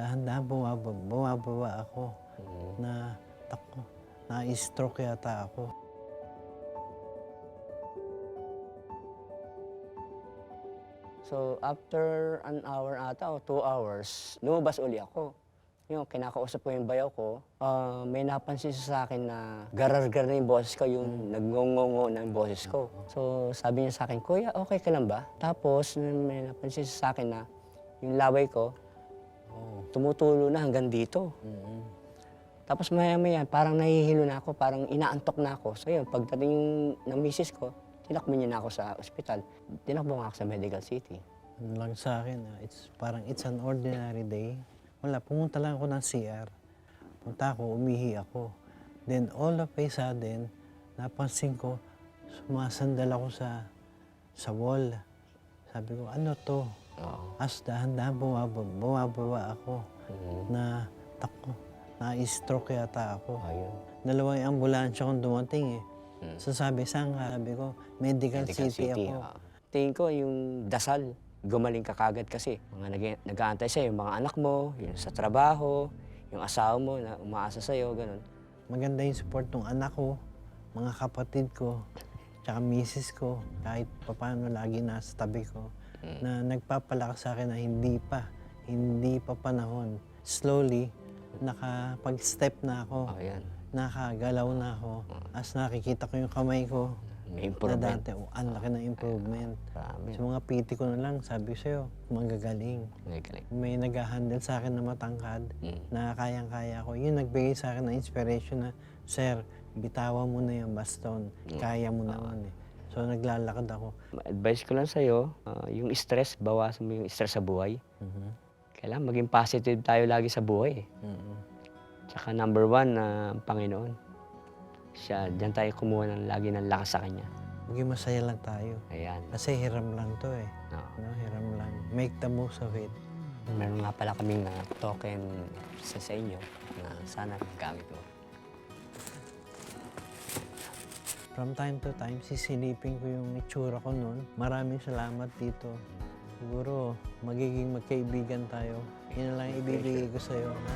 dahan-dahan bumababa ako na tako, na-stroke yata ako. So after an hour ata o 2 hours, lumabas uli ako. Yung kinakausap ko yung bayaw ko, may napansin siya sa akin na garar-gar na yung boses ko, yung nagngongongo na yung boses ko. So sabi niya sa akin, "Kuya, okay ka lang ba?" Tapos may napansin siya sa akin na yung laway ko, tumutulo na hanggang dito. Tapos maya-maya, parang nahihilo na ako, parang inaantok na ako. So yun, pagdating ng misis ko, tinakbo niya na ako sa ospital. Tinakbo nga ako sa Medical City. Ano lang sa akin, it's an ordinary day. Wala, pumunta lang ako ng CR. Punta ako, umihi ako. Then all of a sudden, napansin ko, sumasandal ako sa wall. Sabi ko, ano to? As dahan-dahan bumababa ako na tako, na-stroke yata ako. Ayun. Dalawang ambulansya kong dumating eh. So sabi, saan ka? Sabi ko, Medical City ako. Tingin ko yung dasal, gumaling ka kagad kasi. Mga nag-aantay sa'yo, yung mga anak mo, yung sa trabaho, yung asawa mo na umaasa sa'yo, ganun. Maganda yung support ng anak ko, mga kapatid ko, tsaka misis ko, kahit papaano lagi nasa tabi ko, na nagpapalakas sa akin na hindi pa panahon. Slowly, nakapag-step na ako, nakagalaw na ako, as nakikita ko yung kamay ko, May improvement. na dati, ang laki ng improvement. Marami. Sa mga PT ko na lang, sabi ko sa'yo, magagaling. May nag-handle sa akin na matangkad, na kayang-kaya ko. Yun nagbigay sa akin ng inspiration na, Sir, bitawan mo na yung baston. Kaya mo naman eh. So naglalakad ako. Advice ko lang sa'yo, yung stress, bawasan mo yung stress sa buhay. Kailangan maging positive tayo lagi sa buhay. Tsaka number 1, ang Panginoon. Siya, diyan tayo kumuha ng lagi ng lakas sa Kanya. Maging masaya lang tayo. Ayan. Kasi hiram lang to eh. No, hiram lang. Make the most of it. Meron nga pala kaming token sa inyo na sana gamit mo. From time to time, sisilipin ko yung itsura ko noon. Maraming salamat dito. Siguro, magiging magkaibigan tayo. Yun lang ibibigay ko sa'yo. Ha?